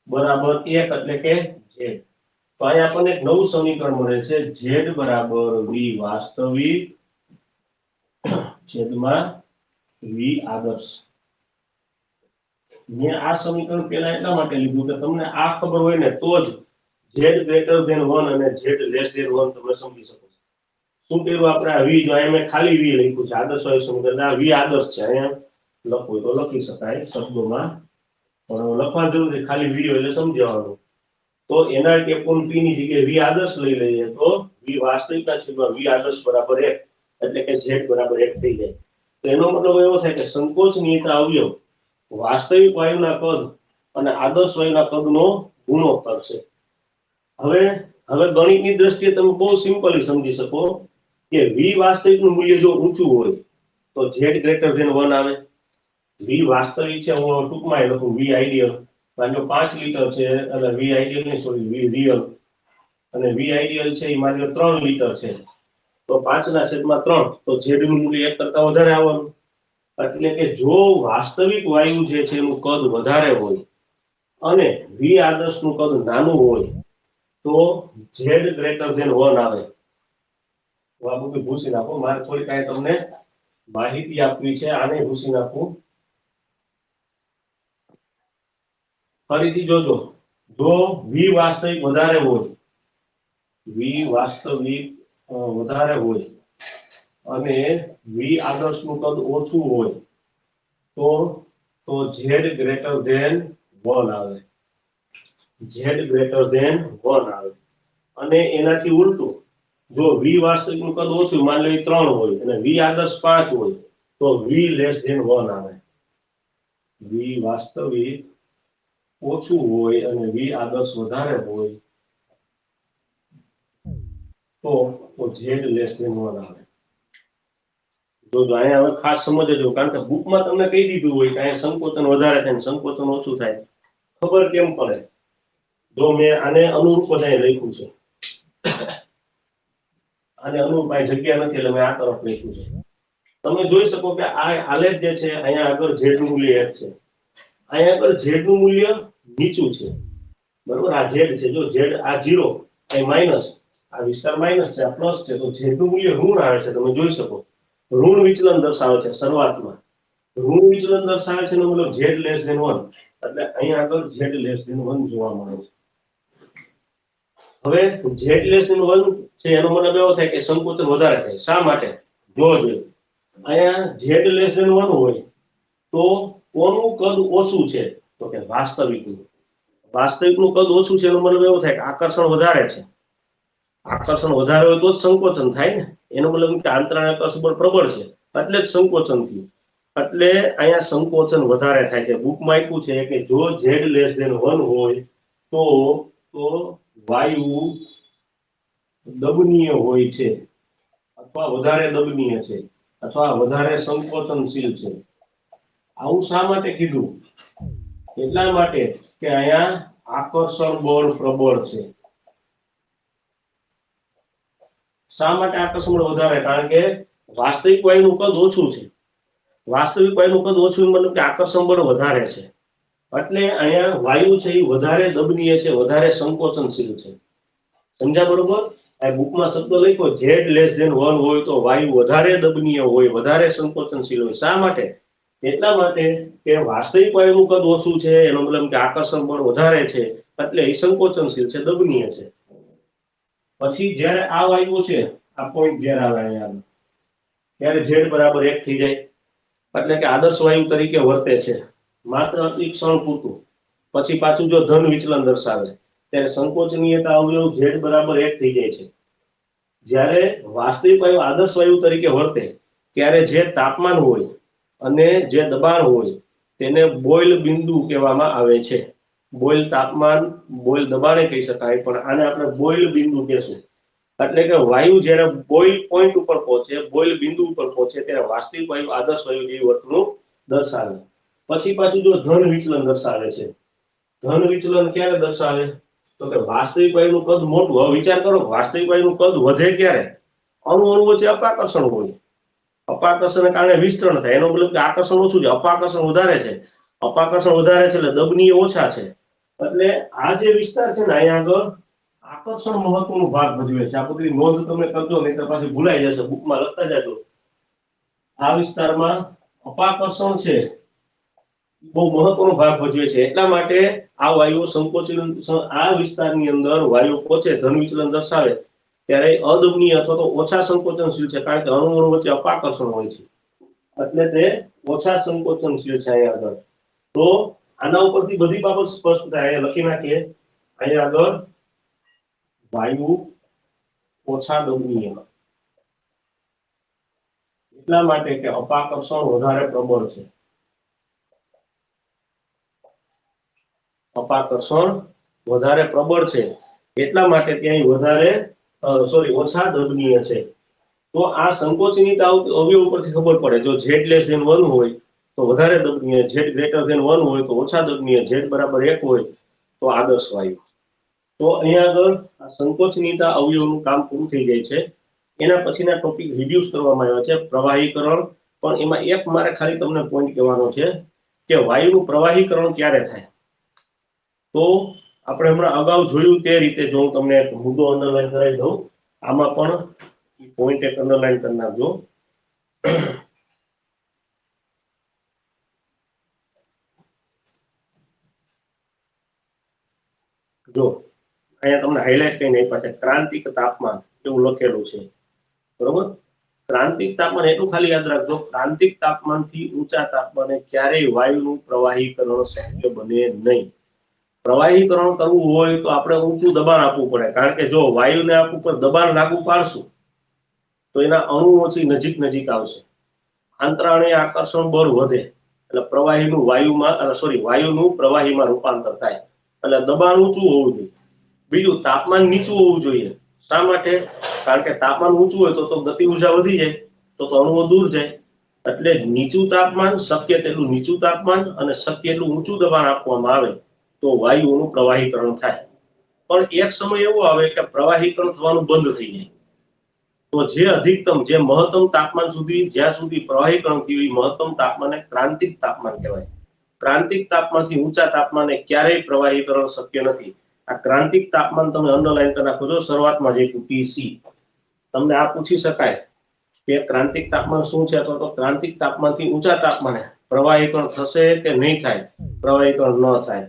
બરાબર 1 એટલે કે z. તો અહીંયા આપણને એક નવું સમીકરણ મળે છે, z બરાબર v વાસ્તવિક છેદમાં v આદર્શ. મેં આ સમીકરણ પહેલા એટલા માટે લીધું કે તમને આ ખબર હોય ને તો જ z greater than 1 અને z less than 1 તમે સમજી શકો. શું કર્યું આપણે? આ v જો અહીંયા મેં ખાલી v લખ્યું છે, આદર્શ વાયુ સમીકરણ, આ v આદર્શ છે, અહીંયા લખવું તો લખી શકાય શબ્દોમાં, પણ લખવાની જરૂર નથી, ખાલી વિડિયો એટલે સમજાવવાનું. તો nrt upon p ની જગ્યાએ v આદર્શ લઈ લઈએ તો v વાસ્તવિકના છેદમાં v આદર્શ બરાબર 1 એટલે કે z બરાબર 1 થઈ જાય. તો એનો મતલબ એવો થાય કે સંકોચનીયતા અવયવ વાસ્તવિક વાયુના કદ અને આદર્શ વાયુના કદનો ગુણોત્તર છે. હવે ગણિતની દ્રષ્ટિએ તમે બહુ સિમ્પલી સમજી શકો કે v વાસ્તવિકનું મૂલ્ય જો ઊંચું હોય તો z greater than 1 આવે. v વાસ્તવિક છે, હું ટૂંકમાં લખું v આઈડિયલ, માનો 5 લીટર છે, એટલે v આઈડિયલ નહીં, સોરી v રિયલ, અને v આઈડિયલ છે એ માનો 3 લીટર છે, તો 5/3, તો z નું મૂલ્ય 1 કરતા વધારે આવવાનું. એટલે કે જો વાસ્તવિક વાયુ જે છે એનું કદ વધારે હોય અને v આદર્શનું કદ નાનું હોય તો z greater than 1 આવે. આ બધું ભૂસી નાખો, મારે થોડી કાંઈ તમને માહિતી આપવી છે, આને ભૂસી નાખું. ફરીથી જોજો, જો v વાસ્તવિક વધારે હોય, v વાસ્તવિક વધારે હોય અને v આદર્શનું કદ ઓછું હોય તો z greater than 1 આવે. z greater than 1 આવે. અને એનાથી ઉલટું, જો v વાસ્તવિકનું કદ ઓછું, માની લો 3 હોય અને v આદર્શ 5 હોય તો v less than 1 આવે. v વાસ્તવિક ઓછું હોય અને v આદર્શ વધારે હોય તો z less than 1 આવે. જો અહીંયા હવે ખાસ સમજજો, કારણ કે બુકમાં તમને કહી દીધું હોય કે અહીંયા સંકોચન વધારે થાય સંકોચન ઓછું થાય, ખબર કેમ પડે? જો મેં આને અનુરૂપ જ અહીં લખ્યું છે, આને અનુરૂપ અહીં જગ્યા નથી એટલે મેં આ તરફ લખ્યું છે. તમે જોઈ શકો કે આ આલેખ જે છે અહીંયા આગળ z નું મૂલ્ય 1 છે, અહીંયા આગળ z નું મૂલ્ય નીચું છે, બરોબર? આ z છે, જો z આ 0 અહીં માઈનસ, આ વિસ્તાર માઇનસ છે, આ પ્લસ છે, તો જેટલું મૂલ્ય ઋણ આવે છે તમે જોઈ શકો ઋણ વિચલન દર્શાવે છે શરૂઆતમાં ઋણ વિચલન દર્શાવે છે એનો મતલબ z લેસ ધેન 1 એટલે અહીંયા આગળ z લેસ ધેન 1 જોવા મળે છે। હવે z લેસ ધેન 1 છે એનો મતલબ એવો થાય કે સંકોચન વધારે થાય। શા માટે? જો અહીંયા z લેસ ધેન 1 હોય તો કોનું કદ ઓછું છે તો કે વાસ્તવિકનું કદ ઓછું છે એનો મતલબ એવો થાય કે આકર્ષણ વધારે છે। આકર્ષણ વધારે હોય તો જ સંકોચન થાય ને એનો મતલબ કે આંતરાય આકર્ષણ બળ પ્રબળ છે એટલે જ સંકોચન થયું એટલે અહીંયા સંકોચન વધારે થાય છે। બુકમાં આપ્યું છે કે જો z લેસ ધેન 1 હોય તો વાયુ દબનીય હોય છે અથવા વધારે દબનીય છે અથવા વધારે સંકોચનશીલ છે। આવું શા માટે કીધું? એટલા માટે કે અહીંયા આકર્ષણ બળ પ્રબળ છે। શા માટે આકર્ષણ બળ વધારે? કારણ કે વાસ્તવિક વાયુનું કદ ઓછું છે। વાસ્તવિક વાયુનું કદ ઓછું મતલબ કે આકર્ષણ બળ વધારે છે એટલે અહીંયા વાયુ છે એ વધારે દબનીય છે વધારે સંકોચનશીલ છે। સમજ્યા બરોબર? આ બુકમાં શબ્દ લખ્યો z લેસ ધેન 1 હોય તો વાયુ વધારે દબનીય હોય વધારે સંકોચનશીલ હોય। શા માટે? એટલા માટે કે વાસ્તવિક વાયુનું કદ ઓછું છે એનો મતલબ કે આકર્ષણ બળ વધારે છે એટલે એ સંકોચનશીલ છે દબનીય છે। પછી જ્યારે આ વાયુ છે આ પોઈન્ટ જ્યારે આવે અહીંયા ત્યારે z બરાબર 1 થઈ જાય એટલે કે આદર્શ વાયુ તરીકે વર્તે છે માત્ર અતિ ક્ષણ પૂરતું। પછી પાછું જો ધન વિચલન દર્શાવે ત્યારે સંકોચનીયતા અવયવ z બરાબર 1 થઈ જાય છે। જ્યારે વાસ્તવિક વાયુ આદર્શ વાયુ તરીકે વર્તે ત્યારે જે તાપમાન હોય અને જે દબાણ હોય તેને બોઇલ બિંદુ કહેવામાં આવે છે। બોઇલ તાપમાન બોઇલ દબાણે કહી શકાય પણ આને આપણે બોઇલ બિંદુ કહેશું। એટલે કે વાયુ જ્યારે બોઇલ પોઈન્ટ ઉપર પહોંચે બોઇલ બિંદુ ઉપર પહોંચે ત્યારે વાસ્તવિક વાયુ આદર્શ વાયુ જેવી વર્તણૂક દર્શાવે। પછી પાછું જો ધન વિચલન દર્શાવે છે ધન વિચલન ક્યારે દર્શાવે તો કે વાસ્તવિક વાયુનું કદ મોટું। હવે વિચાર કરો વાસ્તવિક વાયુનું કદ વધે ક્યારે? અણુ વચ્ચે અપાકર્ષણ હોય અપાકર્ષણને કારણે વિસ્તરણ થાય એનો મતલબ કે આકર્ષણ ઓછું છે અપાકર્ષણ વધારે છે। અપાકર્ષણ વધારે છે એટલે દબનીય ઓછા છે એટલે આ જે વિસ્તાર છે ને અહીંયા આગળ આકર્ષણ મહત્વનો ભાગ ભજવે છે। આ બધી નોંધ તમે કરજો નહીં તો પાછી ભૂલાઈ જશે બુકમાં લખતા જાજો। આ વિસ્તારમાં અપાકર્ષણ છે બહુ મહત્વનો ભાગ ભજવે છે એટલા માટે આ વાયુ સંકોચન આ વિસ્તારની અંદર વાયુ પહોંચે ધન વિચલન દર્શાવે ત્યારે અદબનીય અથવા તો ઓછા સંકોચનશીલ છે કારણ કે અણુ વચ્ચે અપાકર્ષણ હોય છે એટલે તે ઓછા સંકોચનશીલ છે। અહીંયા આગળ તો આના ઉપરથી બધી બાબત સ્પષ્ટ થાય। અહીંયા લખી નાખીએ અહીંયા આગળ વાયુ ઓછા દબનીય એટલા માટે કે અપાકર્ષણ વધારે પ્રબળ છે। અપાકર્ષણ વધારે પ્રબળ છે એટલા માટે ત્યાં વધારે ઓછા દબનીય છે। તો આ સંકોચનીયતા અવયવ ઉપરથી ખબર પડે જો z લેસ ધેન 1 હોય તો વધારે દબનીય z ગ્રેટર ધેન 1 હોય તો ઓછા દબનીય z બરાબર 1 હોય તો આદર્શ વાયુ। તો અહીંયા આગળ આ સંકોચનીયતા અવયવનું કામ પૂરું થઈ જાય છે। એના પછીના ટોપિક રિડ્યુસ કરવામાં આવ્યા છે પ્રવાહીકરણ પણ એમાં એક મારે ખાલી તમને પોઈન્ટ કહેવાનો છે કે વાયુનું પ્રવાહીકરણ ક્યારે થાય તો આપણે હમણાં અગાઉ જોયું તે રીતે જો હું તમને એક મુદ્દો અંડરલાઈન કરાવી દઉં આમાં પણ પોઈન્ટ એક અંડરલાઈન કરી નાખજો। જો અહીંયા તમને હાઇલાઇટ કરીને આપ્યા છે ક્રાંતિક તાપમાન એવું લખેલું છે બરોબર। ક્રાંતિક તાપમાન એટલું ખાલી યાદ રાખજો ક્રાંતિક તાપમાનથી ઊંચા તાપમાને ક્યારેય વાયુનું પ્રવાહીકરણ શક્ય બને નહીં। પ્રવાહીકરણ કરવું હોય તો આપણે ઊંચું દબાણ આપવું પડે કારણ કે જો વાયુને આપ ઉપર દબાણ લાગુ પાડશું તો એના અણુઓથી નજીક આવશે આંતરાણીય આકર્ષણ બળ વધે એટલે પ્રવાહીનું વાયુનું પ્રવાહીમાં રૂપાંતર થાય એટલે દબાણ ઊંચું હોવું જોઈએ। બીજું તાપમાન નીચું હોવું જોઈએ। શા માટે? કારણ કે તાપમાન ઊંચું હોય તો ગતિ ઉર્જા વધી જાય તો અણુઓ દૂર જાય એટલે નીચું તાપમાન શક્ય તેટલું નીચું તાપમાન અને શક્ય એટલું ઊંચું દબાણ આપવામાં આવે તો વાયુઓનું પ્રવાહીકરણ થાય। પણ એક સમય એવો આવે કે પ્રવાહીકરણ થવાનું બંધ થઈ જાય તો જે અધિકતમ જે મહત્તમ તાપમાન સુધી જ્યાં સુધી પ્રવાહીકરણ થયું મહત્તમ તાપમાને ક્રાંતિક તાપમાન કહેવાય। ક્રાંતિક તાપમાનથી ઊંચા તાપમાને ક્યારેય પ્રવાહીકરણ શક્ય નથી આ ક્રાંતિક તાપમાન તમે અંડરલાઈન કરી નાખો છો શરૂઆતમાં જે TC. તમને આ પૂછી શકાય કે ક્રાંતિક તાપમાન શું છે, અથવા તો ક્રાંતિક તાપમાનથી ઊંચા તાપમાને પ્રવાહીકરણ થશે કે નહીં થાય, પ્રવાહીકરણ ન થાય.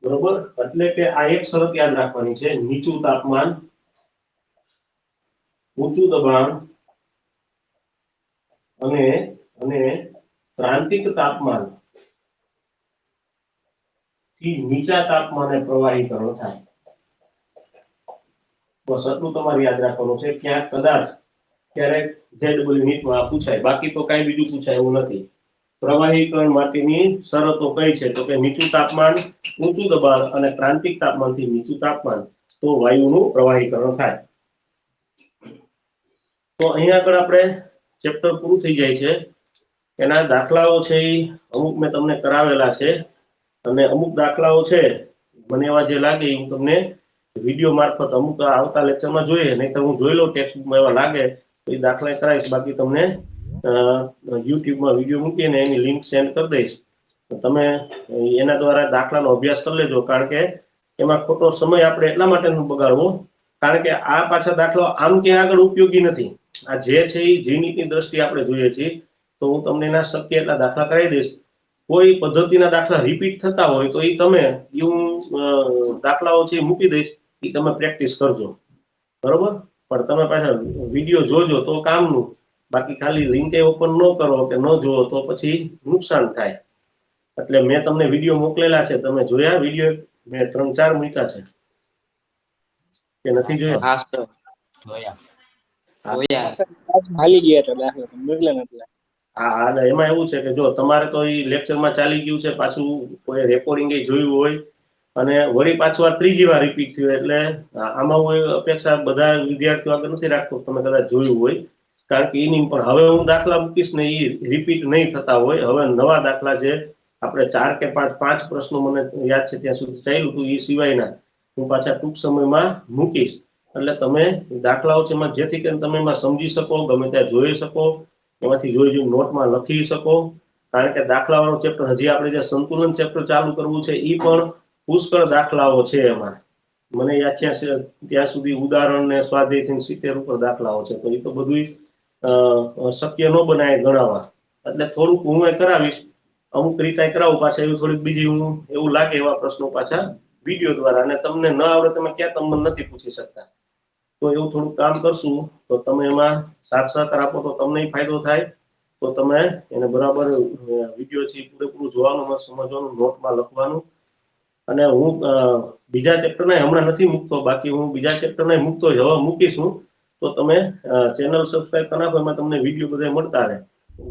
બરોબર, એટલે કે આ એક શરત યાદ રાખવાની છે, નીચું તાપમાન, ઊંચું દબાણ અને ક્રાંતિક તાપમાન થી નીચા તાપમાને પ્રવાહીકરણ થાય. બસ એટલું તમારે યાદ રાખવાનું છે. ક્યાંક કદાચ ક્યારેક ZEE નીટમાં પૂછાય, બાકી તો કઈ બીજું પૂછાય એવું નથી. પ્રવાહીકરણ માટેની શરતો કઈ છે, તો કે નીચું તાપમાન, ઊંચું દબાણ અને ક્રાંતિક તાપમાનથી નીચું તાપમાન, તો વાયુનું પ્રવાહીકરણ થાય. તો અહીંયા આગળ આપણે ચેપ્ટર પૂરું થઈ જાય છે. એના દાખલાઓ છે એ અમુક મેં તમને કરાવેલા છે, અને અમુક દાખલાઓ છે મને એવા જે લાગે હું તમને વિડીયો મારફત અમુક આવતા લેક્ચરમાં જોઈએ, નહીં તો હું જોઈ લઉં ટેક્સ્ટબુકમાં એવા લાગે તો એ દાખલા કરાવીશ. બાકી તમને યુટ્યુબમાં વિડીયો મૂકીને એની લિંક સેન્ડ કરી દઈશ, તો તમે એના દ્વારા દાખલાનો અભ્યાસ કરી લેજો. કારણ કે એમાં ખોટો સમય આપણે એટલા માટે ન બગાડવો, કારણ કે આ પાછા દાખલો આમ ક્યાં આગળ ઉપયોગી નથી. આ જે છે એ જીનીની દ્રષ્ટિએ આપણે જોઈએ છીએ, તો હું તમને એના શક્ય એટલા દાખલા કરાવી દઈશ. કોઈ પદ્ધતિના દાખલા રિપીટ થતા હોય તો એ તમે દાખલાઓ છે મૂકી દઈશ, એ તમે પ્રેક્ટિસ કરજો. બરોબર, પણ તમે પાછા વિડીયો જોજો તો કામનું, બાકી ખાલી લિંક ઓપન ન કરો કે ન જોવો તો પછી નુકસાન થાય. એટલે મેં તમને વિડીયો મોકલેલા છે, તમે જોયા વિડીયો? મેં 3-4 મૂક્યા છે કે નથી જોયા? હા સર, જોયા. હા, એમાં એવું છે કે જો તમારે તો એ લેક્ચરમાં ચાલી ગયું છે, પાછું કોઈ રેકોર્ડિંગ જોયું હોય અને વળી પાછું આ ત્રીજી વાર રિપીટ થયું, એટલે આમાં હું અપેક્ષા બધા વિદ્યાર્થીઓ આગળ નથી રાખતો, તમે કદાચ જોયું હોય. કારણ કે એની પણ હવે હું દાખલા મૂકીશ ને એ રિપીટ નહીં થતા હોય. હવે નવા દાખલા જે આપણે 4 કે 5 પ્રશ્નો મને યાદ છે ત્યાં સુધી ચાલ્યું હતું, એ સિવાયના હું પાછા ટૂંક સમયમાં મૂકીશ. એટલે તમે દાખલાઓ છે એમાં જેથી કરીને તમે એમાં સમજી શકો, ગમે ત્યાં જોઈ શકો, એમાંથી જોઈ નોટમાં લખી શકો. કારણ કે દાખલાવાળો ચેપ્ટર હજી આપણે જે સંતુલન ચેપ્ટર ચાલુ કરવું છે એ પણ પુષ્કળ દાખલાઓ છે એમાં. મને યાદ છે ત્યાં સુધી ઉદાહરણ ને સ્વાધ્યાયથી 70 ઉપર દાખલાઓ છે, તો એ તો બધું શક્ય ન બનાય ગણાવવા. એટલે થોડુંક હું કરાવીશ, અમુક રીતે કરાવું પાછા એવું થોડીક બીજી હું એવું લાગે એવા પ્રશ્નો પાછા વિડીયો દ્વારા, અને તમને ન આવડે તમે ક્યાં તમને નથી પૂછી શકતા, તો એવું થોડુંક કામ કરશું તો તમે એમાં સાથ સહકાર આપો તો તમને ફાયદો થાય. તો તમે એને બરાબર વિડીયો છે પૂરેપૂરું જોવાનું, સમજવાનું, નોટમાં લખવાનું. અને હું બીજા ચેપ્ટરને હમણાં નથી મૂકતો, બાકી હું બીજા ચેપ્ટરને મૂકતો જ, હવે મૂકીશ હું. તો તમે ચેનલ સબસ્ક્રાઇબ કરી નાખો, એમાં તમને વિડીયો બધા મળતા રહે.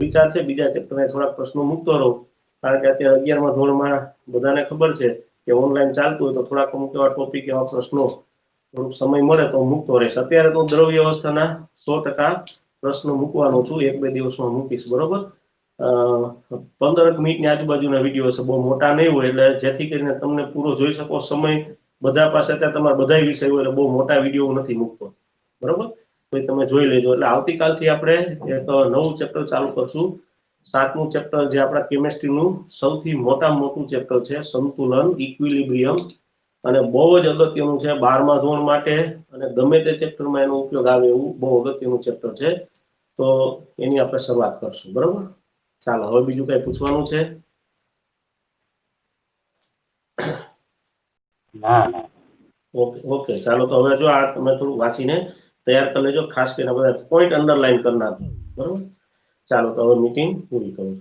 વિચાર છે બીજા ચેપ્ટરને થોડાક પ્રશ્નો મૂકતો રહું, કારણ કે અત્યારે 11મા ધોરણમાં બધાને ખબર છે કે ઓનલાઈન ચાલતું હોય, તો થોડાક અમુક એવા ટોપિક, એવા પ્રશ્નો થોડુંક સમય મળે તો મૂકતો રહેશે. અત્યારે તો દ્રવ્ય અવસ્થાના 100% પ્રશ્નો મૂકવાનો છું, 1-2 દિવસમાં મૂકીશ. બરોબર, 15 મિનિટની આજુબાજુના વિડીયો છે, બહુ મોટા નહીં હોય, એટલે જેથી કરીને તમને પૂરો જોઈ શકો. સમય બધા પાસે અત્યારે તમારા બધા વિષય હોય, એટલે બહુ મોટા વિડીયો નથી મૂકતો. બરોબર, તો તમે જોઈ લેજો. એટલે આવતીકાલથી આપણે એક નવું ચેપ્ટર ચાલુ કરશું, 7મું ચેપ્ટર, જે આપણા કેમેસ્ટ્રીનું સૌથી મોટું ચેપ્ટર છે, સંતુલન, ઇક્વિલિબ્રિયમ. અને બહુ જ અગત્યનું છે 12મા ધોરણ માટે, અને ગમે તે ચેપ્ટરમાં એનો ઉપયોગ આવે એવું બહુ અગત્યનું ચેપ્ટર છે. તો એની આપણે શરૂઆત કરશું. બરોબર, ચાલો હવે બીજું કઈ પૂછવાનું છે? ઓકે, ચાલો તો હવે જો આ તમે થોડું વાંચીને તૈયાર કરી લેજો, ખાસ કરીને બધા પોઈન્ટ અંડરલાઈન કરી નાખો. બરોબર, ચાલો તો હવે મીટિંગ પૂરી કરું.